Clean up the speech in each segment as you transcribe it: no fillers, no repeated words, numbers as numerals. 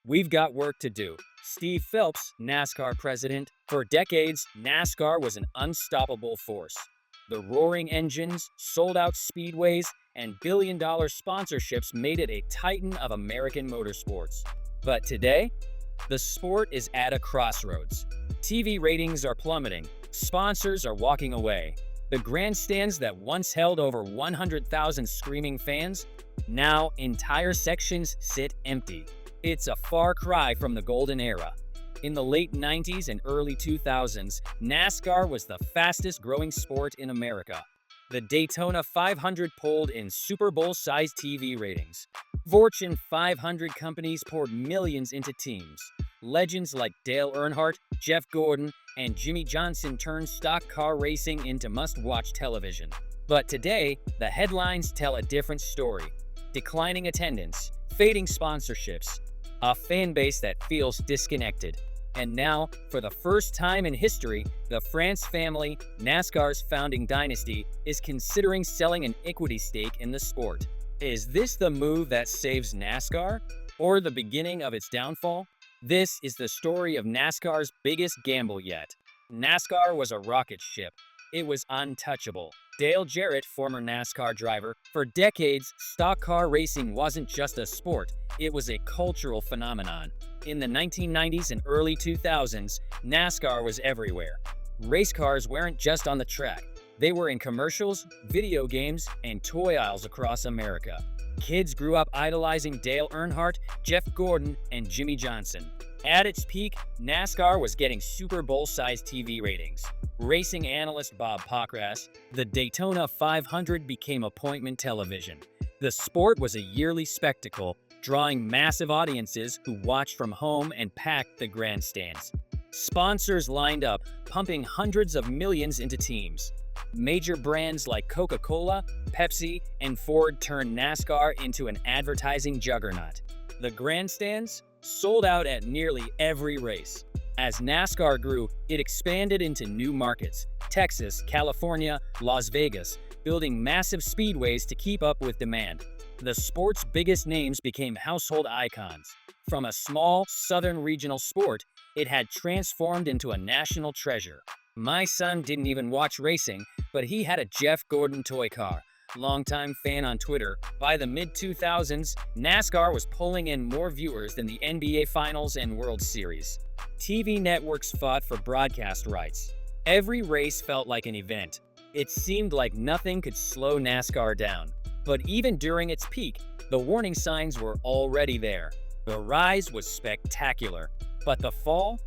We've got work to do. Steve Phelps, NASCAR president. For decades, NASCAR was an unstoppable force. The roaring engines, sold-out speedways, and billion-dollar sponsorships made it a titan of American motorsports. But today, the sport is at a crossroads. TV ratings are plummeting. Sponsors are walking away. The grandstands that once held over 100,000 screaming fans, now entire sections sit empty. It's a far cry from the golden era. In the late 90s and early 2000s, NASCAR was the fastest growing sport in America. The Daytona 500 pulled in Super Bowl-sized TV ratings. Fortune 500 companies poured millions into teams. Legends like Dale Earnhardt, Jeff Gordon, and Jimmie Johnson turned stock car racing into must-watch television. But today, the headlines tell a different story. Declining attendance, fading sponsorships, a fan base that feels disconnected. And now, for the first time in history, the France family, NASCAR's founding dynasty, is considering selling an equity stake in the sport. Is this the move that saves NASCAR? Or the beginning of its downfall? This is the story of NASCAR's biggest gamble yet. NASCAR was a rocket ship. It was untouchable. Dale Jarrett, former NASCAR driver, for decades, stock car racing wasn't just a sport, it was a cultural phenomenon. In the 1990s and early 2000s, NASCAR was everywhere. Race cars weren't just on the track. They were in commercials, video games, and toy aisles across America. Kids grew up idolizing Dale Earnhardt, Jeff Gordon, and Jimmie Johnson. At its peak, NASCAR was getting Super Bowl-sized TV ratings. Racing analyst Bob Pockrass, the Daytona 500 became appointment television. The sport was a yearly spectacle, drawing massive audiences who watched from home and packed the grandstands. Sponsors lined up, pumping hundreds of millions into teams. Major brands like Coca-Cola, Pepsi, and Ford turned NASCAR into an advertising juggernaut. The grandstands sold out at nearly every race. As NASCAR grew, it expanded into new markets: Texas, California, Las Vegas, building massive speedways to keep up with demand. The sport's biggest names became household icons. From a small, southern regional sport, it had transformed into a national treasure. My son didn't even watch racing, but he had a Jeff Gordon toy car. Longtime fan on Twitter, by the mid-2000s, NASCAR was pulling in more viewers than the NBA Finals and World Series. TV networks fought for broadcast rights. Every race felt like an event. It seemed like nothing could slow NASCAR down. But even during its peak, the warning signs were already there. The rise was spectacular, but the fall?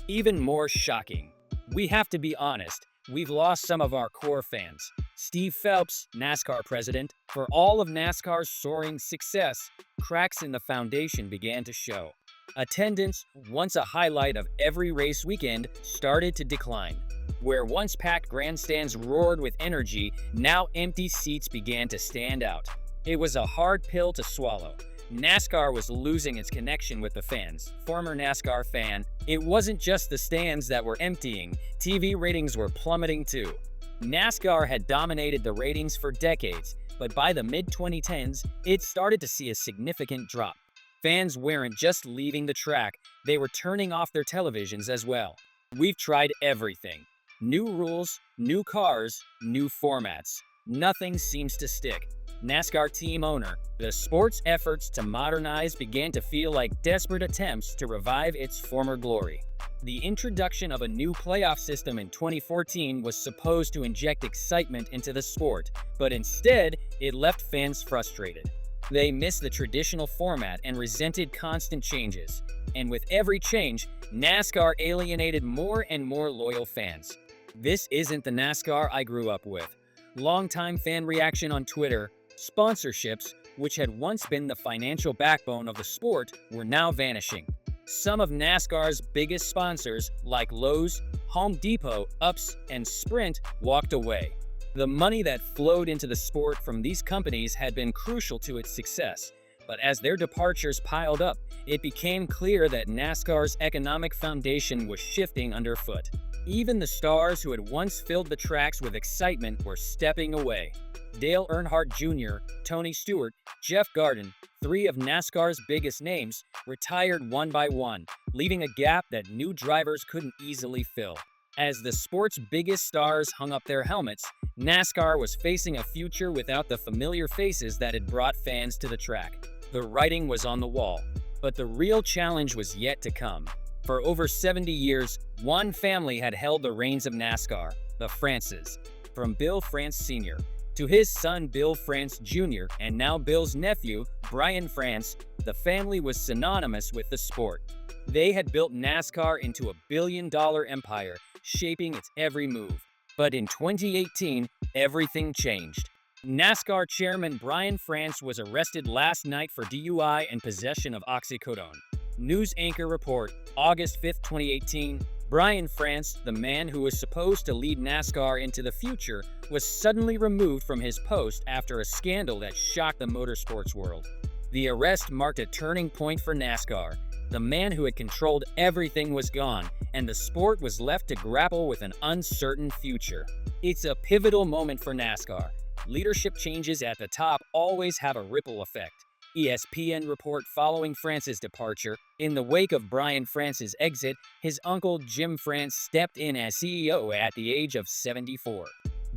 Even more shocking. We have to be honest, we've lost some of our core fans. Steve Phelps, NASCAR president, for all of NASCAR's soaring success, cracks in the foundation began to show. Attendance, once a highlight of every race weekend, started to decline. Where once packed grandstands roared with energy, now empty seats began to stand out. It was a hard pill to swallow. NASCAR was losing its connection with the fans. Former NASCAR fan, it wasn't just the stands that were emptying, TV ratings were plummeting too. NASCAR had dominated the ratings for decades, but by the mid-2010s, it started to see a significant drop. Fans weren't just leaving the track, they were turning off their televisions as well. We've tried everything. New rules, new cars, new formats. Nothing seems to stick. NASCAR team owner, the sport's efforts to modernize began to feel like desperate attempts to revive its former glory. The introduction of a new playoff system in 2014 was supposed to inject excitement into the sport, but instead, it left fans frustrated. They missed the traditional format and resented constant changes. And with every change, NASCAR alienated more and more loyal fans. This isn't the NASCAR I grew up with. Longtime fan reaction on Twitter: sponsorships, which had once been the financial backbone of the sport, were now vanishing. Some of NASCAR's biggest sponsors, like Lowe's, Home Depot, Ups, and Sprint, walked away. The money that flowed into the sport from these companies had been crucial to its success, but as their departures piled up, it became clear that NASCAR's economic foundation was shifting underfoot. Even the stars who had once filled the tracks with excitement were stepping away. Dale Earnhardt Jr., Tony Stewart, Jeff Gordon, three of NASCAR's biggest names, retired one by one, leaving a gap that new drivers couldn't easily fill. As the sport's biggest stars hung up their helmets, NASCAR was facing a future without the familiar faces that had brought fans to the track. The writing was on the wall, but the real challenge was yet to come. For over 70 years, one family had held the reins of NASCAR, the Frances. From Bill France Sr. to his son Bill France Jr. and now Bill's nephew, Brian France, the family was synonymous with the sport. They had built NASCAR into a billion-dollar empire, shaping its every move. But in 2018, everything changed. NASCAR chairman Brian France was arrested last night for DUI and possession of oxycodone. News anchor report, August 5, 2018. Brian France, the man who was supposed to lead NASCAR into the future, was suddenly removed from his post after a scandal that shocked the motorsports world. The arrest marked a turning point for NASCAR. The man who had controlled everything was gone, and the sport was left to grapple with an uncertain future. It's a pivotal moment for NASCAR. Leadership changes at the top always have a ripple effect. ESPN report following France's departure. In the wake of Brian France's exit, his uncle Jim France stepped in as CEO at the age of 74.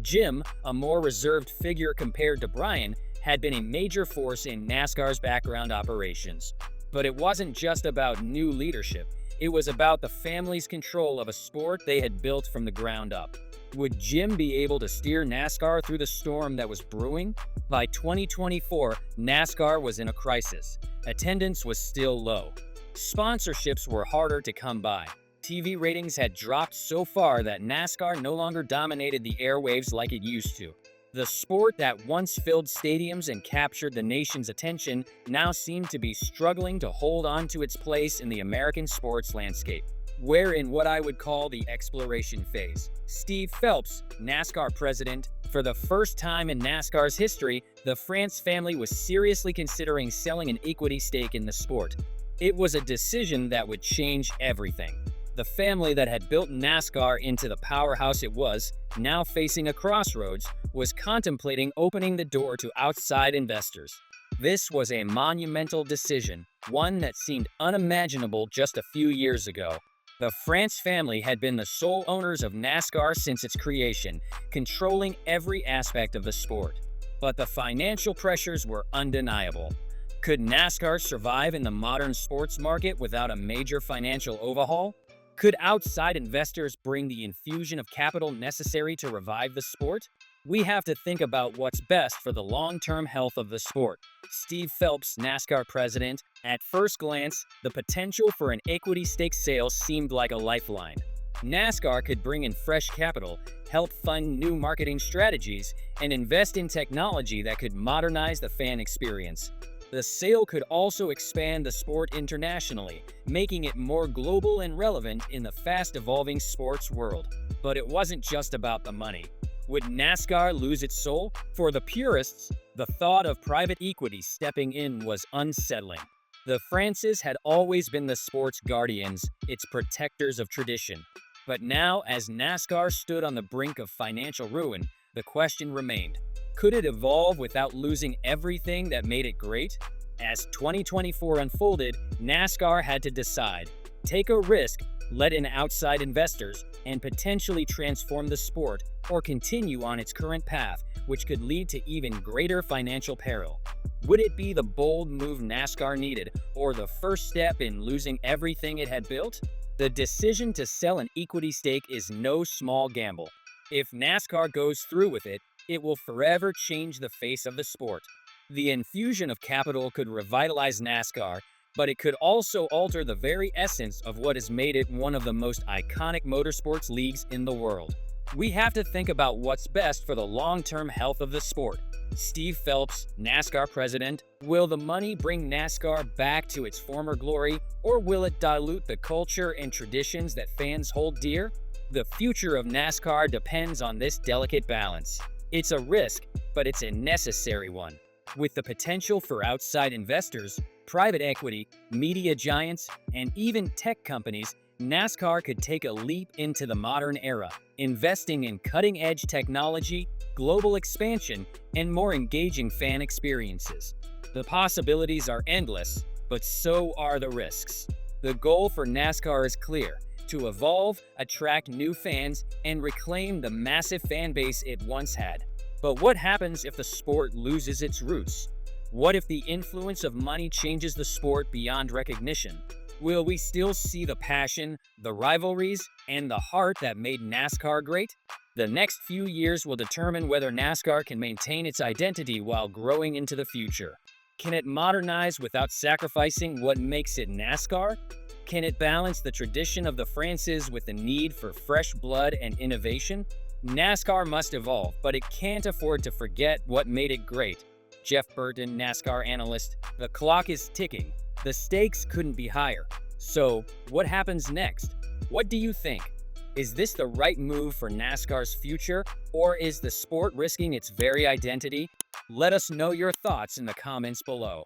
Jim, a more reserved figure compared to Brian, had been a major force in NASCAR's background operations. But it wasn't just about new leadership. It was about the family's control of a sport they had built from the ground up. Would Jim be able to steer NASCAR through the storm that was brewing? By 2024, NASCAR was in a crisis. Attendance was still low. Sponsorships were harder to come by. TV ratings had dropped so far that NASCAR no longer dominated the airwaves like it used to. The sport that once filled stadiums and captured the nation's attention now seemed to be struggling to hold on to its place in the American sports landscape. We're in what I would call the exploration phase. Steve Phelps, NASCAR president, for the first time in NASCAR's history, the France family was seriously considering selling an equity stake in the sport. It was a decision that would change everything. The family that had built NASCAR into the powerhouse it was, now facing a crossroads, was contemplating opening the door to outside investors. This was a monumental decision, one that seemed unimaginable just a few years ago. The France family had been the sole owners of NASCAR since its creation, controlling every aspect of the sport. But the financial pressures were undeniable. Could NASCAR survive in the modern sports market without a major financial overhaul? Could outside investors bring the infusion of capital necessary to revive the sport? We have to think about what's best for the long-term health of the sport. Steve Phelps, NASCAR president, at first glance, the potential for an equity stake sale seemed like a lifeline. NASCAR could bring in fresh capital, help fund new marketing strategies, and invest in technology that could modernize the fan experience. The sale could also expand the sport internationally, making it more global and relevant in the fast-evolving sports world. But it wasn't just about the money. Would NASCAR lose its soul? For the purists, the thought of private equity stepping in was unsettling. The Frances had always been the sport's guardians, its protectors of tradition. But now, as NASCAR stood on the brink of financial ruin, the question remained. Could it evolve without losing everything that made it great? As 2024 unfolded, NASCAR had to decide. Take a risk, let in outside investors, and potentially transform the sport, or continue on its current path, which could lead to even greater financial peril. Would it be the bold move NASCAR needed, or the first step in losing everything it had built? The decision to sell an equity stake is no small gamble. If NASCAR goes through with it, it will forever change the face of the sport. The infusion of capital could revitalize NASCAR, but it could also alter the very essence of what has made it one of the most iconic motorsports leagues in the world. We have to think about what's best for the long-term health of the sport. Steve Phelps, NASCAR president, will the money bring NASCAR back to its former glory, or will it dilute the culture and traditions that fans hold dear? The future of NASCAR depends on this delicate balance. It's a risk, but it's a necessary one. With the potential for outside investors, private equity, media giants, and even tech companies, NASCAR could take a leap into the modern era, investing in cutting-edge technology, global expansion, and more engaging fan experiences. The possibilities are endless, but so are the risks. The goal for NASCAR is clear: to evolve, attract new fans, and reclaim the massive fan base it once had. But what happens if the sport loses its roots? What if the influence of money changes the sport beyond recognition? Will we still see the passion, the rivalries, and the heart that made NASCAR great? The next few years will determine whether NASCAR can maintain its identity while growing into the future. Can it modernize without sacrificing what makes it NASCAR? Can it balance the tradition of the franchise with the need for fresh blood and innovation? NASCAR must evolve, but it can't afford to forget what made it great. Jeff Burton, NASCAR analyst: "The clock is ticking. The stakes couldn't be higher." So, what happens next? What do you think? Is this the right move for NASCAR's future, or is the sport risking its very identity? Let us know your thoughts in the comments below.